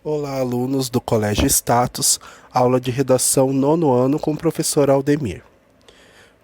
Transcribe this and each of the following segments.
Olá, alunos do Colégio Status, aula de redação nono ano com o professor Aldemir.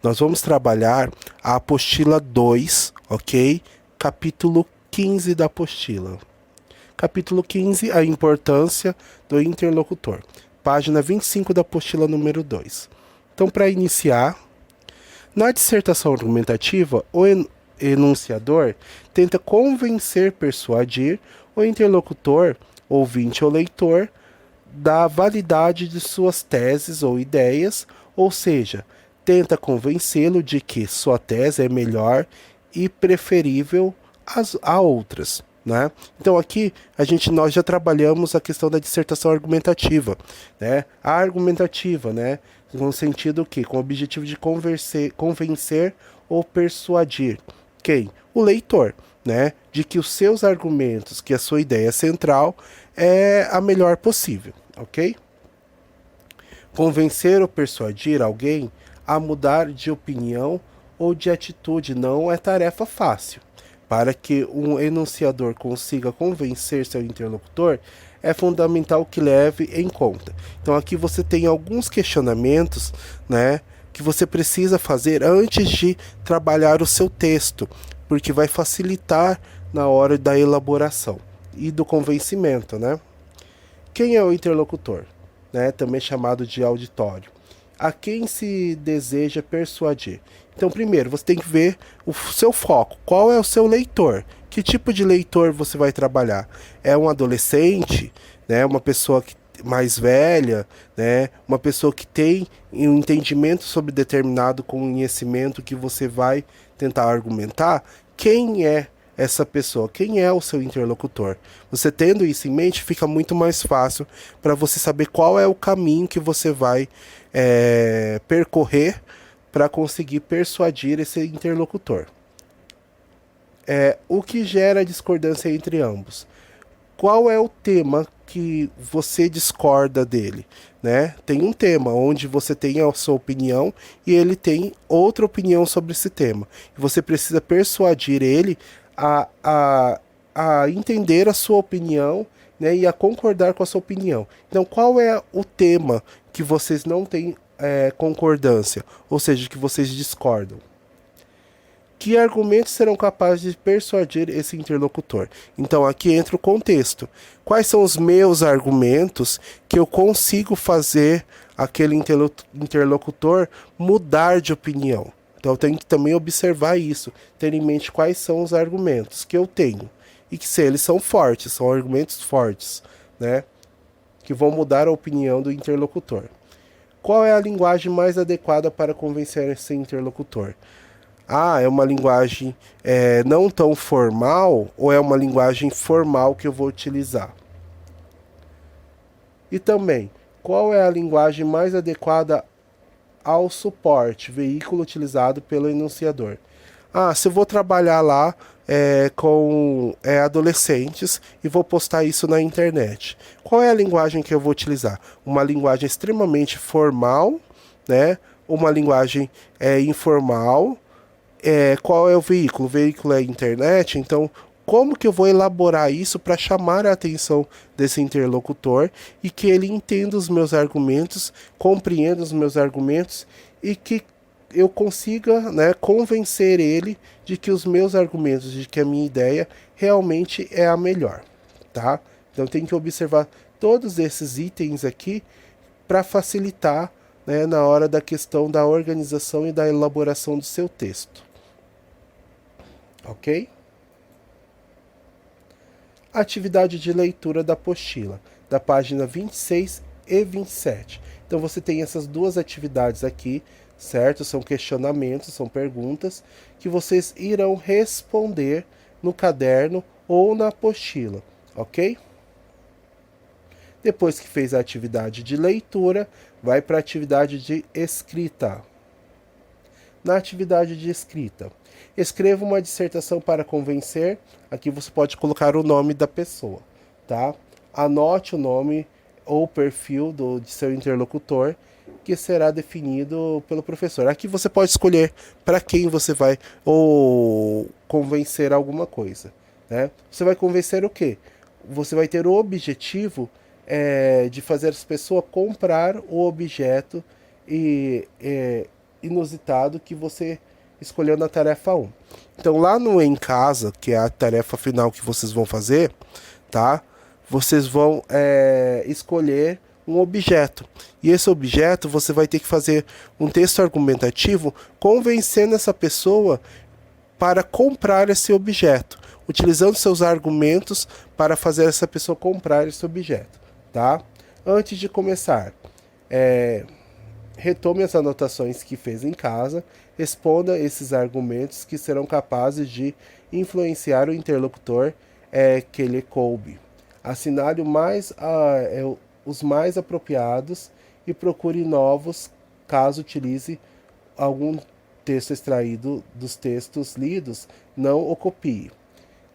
Nós vamos trabalhar a apostila 2, ok? Capítulo 15 da apostila. Capítulo 15, a importância do interlocutor. Página 25 da apostila número 2. Então, para iniciar, na dissertação argumentativa, o enunciador tenta convencer, persuadir o interlocutor, ouvinte ou leitor, da validade de suas teses ou ideias, ou seja, tenta convencê-lo de que sua tese é melhor e preferível a outras. Né? Então aqui nós já trabalhamos a questão da dissertação argumentativa, né? A argumentativa, né? No sentido que com o objetivo de convencer ou persuadir quem? O leitor, né? De que os seus argumentos, que a sua ideia central é a melhor possível, ok? Convencer ou persuadir alguém a mudar de opinião ou de atitude não é tarefa fácil. Para que um enunciador consiga convencer seu interlocutor, é fundamental que leve em conta. Então aqui você tem alguns questionamentos, né, que você precisa fazer antes de trabalhar o seu texto, porque vai facilitar na hora da elaboração e do convencimento, né? Quem é o interlocutor? Né, também chamado de auditório. A quem se deseja persuadir. Então, primeiro, você tem que ver o seu foco. Qual é o seu leitor? Que tipo de leitor você vai trabalhar? É um adolescente, né, uma pessoa mais velha, né, uma pessoa que tem um entendimento sobre determinado conhecimento que você vai tentar argumentar? Quem é essa pessoa? Quem é o seu interlocutor? Você tendo isso em mente, fica muito mais fácil para você saber qual é o caminho que você vai percorrer para conseguir persuadir esse interlocutor. O que gera discordância entre ambos? Qual é o tema que você discorda dele? Né? Tem um tema onde você tem a sua opinião e ele tem outra opinião sobre esse tema. E você precisa persuadir ele a entender a sua opinião, né, e a concordar com a sua opinião. Então, qual é o tema que vocês não têm concordância? Ou seja, que vocês discordam? Que argumentos serão capazes de persuadir esse interlocutor? Então aqui entra o contexto. Quais são os meus argumentos que eu consigo fazer aquele interlocutor mudar de opinião? Então eu tenho que também observar isso, ter em mente quais são os argumentos que eu tenho. E que se eles são fortes, são argumentos fortes, né? Que vão mudar a opinião do interlocutor. Qual é a linguagem mais adequada para convencer esse interlocutor? É uma linguagem não tão formal ou é uma linguagem formal que eu vou utilizar? E também, qual é a linguagem mais adequada ao suporte, veículo utilizado pelo enunciador? Se eu vou trabalhar lá com adolescentes e vou postar isso na internet, qual é a linguagem que eu vou utilizar? Uma linguagem extremamente formal, né? Uma linguagem informal? Qual é o veículo? O veículo é a internet, então como que eu vou elaborar isso para chamar a atenção desse interlocutor e que ele entenda os meus argumentos, compreenda os meus argumentos e que eu consiga, né, convencer ele de que os meus argumentos, de que a minha ideia realmente é a melhor, tá? Então tem que observar todos esses itens aqui para facilitar, né, na hora da questão da organização e da elaboração do seu texto. Ok? Atividade de leitura da apostila, da página 26 e 27. Então você tem essas duas atividades aqui, certo? São questionamentos, são perguntas que vocês irão responder no caderno ou na apostila, ok? Depois que fez a atividade de leitura, vai para a atividade de escrita. Na atividade de escrita, escreva uma dissertação para convencer. Aqui você pode colocar o nome da pessoa, tá? Anote o nome ou perfil de seu interlocutor, que será definido pelo professor. Aqui você pode escolher para quem você vai ou convencer alguma coisa, né? Você vai convencer o quê? Você vai ter o objetivo de fazer as pessoas comprar o objeto inusitado que você escolheu na tarefa 1. Então, lá no Em Casa, que é a tarefa final que vocês vão fazer, tá? Vocês vão escolher um objeto. E esse objeto você vai ter que fazer um texto argumentativo convencendo essa pessoa para comprar esse objeto, utilizando seus argumentos para fazer essa pessoa comprar esse objeto, tá? Antes de começar, retome as anotações que fez em casa, responda esses argumentos que serão capazes de influenciar o interlocutor que lhe coube. Assinale os mais apropriados e procure novos caso utilize algum texto extraído dos textos lidos, não o copie.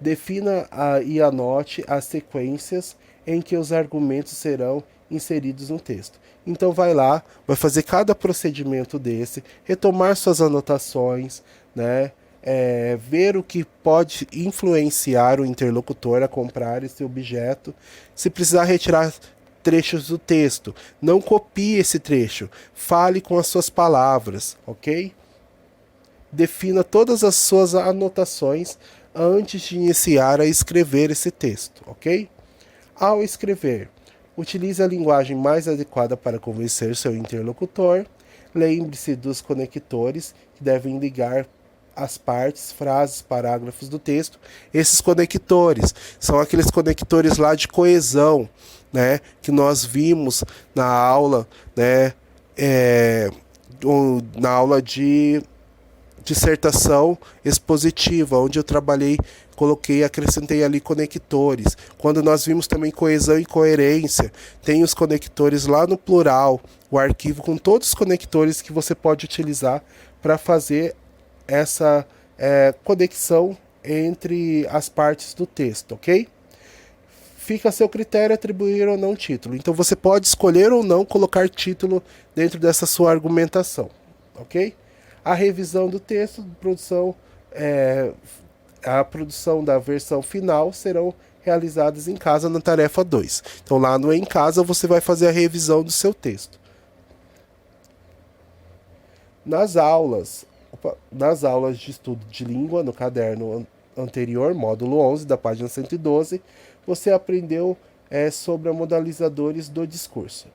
Defina e anote as sequências em que os argumentos serão inseridos no texto. Então vai lá, vai fazer cada procedimento desse, retomar suas anotações, né? Ver o que pode influenciar o interlocutor a comprar esse objeto. Se precisar retirar trechos do texto, não copie esse trecho, fale com as suas palavras, ok? Defina todas as suas anotações antes de iniciar a escrever esse texto, ok? Ao escrever, utilize a linguagem mais adequada para convencer seu interlocutor. Lembre-se dos conectores que devem ligar as partes, frases, parágrafos do texto. Esses conectores são aqueles conectores lá de coesão, né, que nós vimos na aula, né, na aula de dissertação expositiva, onde eu trabalhei, acrescentei ali conectores. Quando nós vimos também coesão e coerência, tem os conectores lá no plural, o arquivo com todos os conectores que você pode utilizar para fazer essa conexão entre as partes do texto, ok? Fica a seu critério atribuir ou não título. Então você pode escolher ou não colocar título dentro dessa sua argumentação, ok? A revisão do texto, a produção da versão final serão realizadas em casa na tarefa 2. Então lá no Em Casa você vai fazer a revisão do seu texto. Nas aulas de estudo de língua, no caderno anterior, módulo 11, da página 112, você aprendeu sobre a modalizadores do discurso.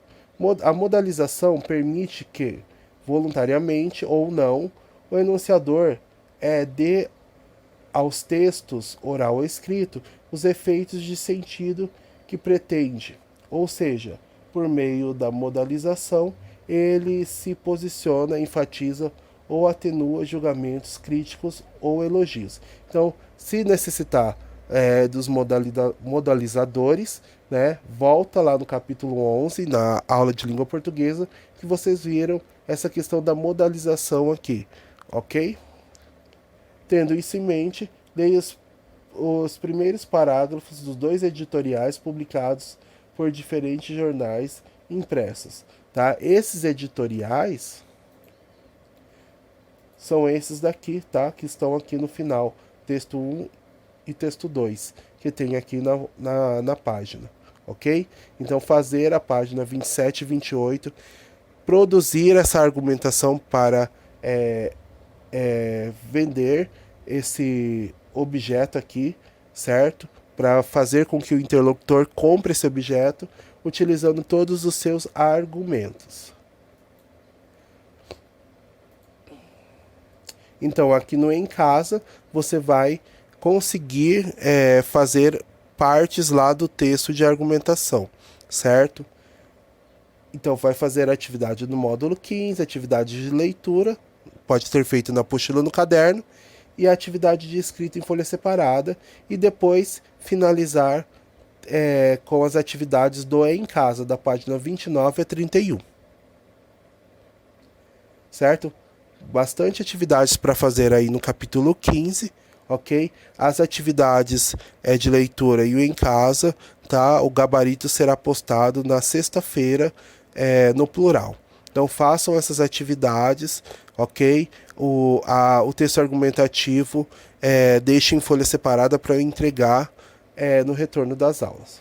A modalização permite que, voluntariamente ou não, o enunciador dê aos textos, oral ou escrito, os efeitos de sentido que pretende. Ou seja, por meio da modalização, ele se posiciona, enfatiza ou atenua julgamentos críticos ou elogios. Então, se necessitar dos modalizadores, né, volta lá no capítulo 11, na aula de língua portuguesa, que vocês viram essa questão da modalização aqui, ok? Tendo isso em mente, leia os primeiros parágrafos dos 2 editoriais publicados por diferentes jornais impressos, tá? Esses editoriais são esses daqui, tá? Que estão aqui no final, texto 1 e texto 2, que tem aqui na página, ok? Então, fazer a página 27 e 28, produzir essa argumentação para vender esse objeto aqui, certo? Para fazer com que o interlocutor compre esse objeto, utilizando todos os seus argumentos. Então, aqui no Em Casa, você vai conseguir fazer partes lá do texto de argumentação, certo? Então, vai fazer a atividade no módulo 15, atividade de leitura, pode ser feito na apostila no caderno, e a atividade de escrita em folha separada, e depois finalizar com as atividades do Em Casa, da página 29 a 31. Certo? Bastante atividades para fazer aí no capítulo 15, ok? As atividades de leitura e o Em Casa, tá? O gabarito será postado na sexta-feira no plural. Então façam essas atividades, ok? O texto argumentativo deixe em folha separada para eu entregar no retorno das aulas.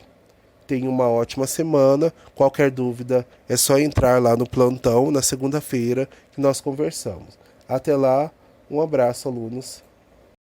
Tenha uma ótima semana. Qualquer dúvida é só entrar lá no plantão na segunda-feira que nós conversamos. Até lá, um abraço, alunos.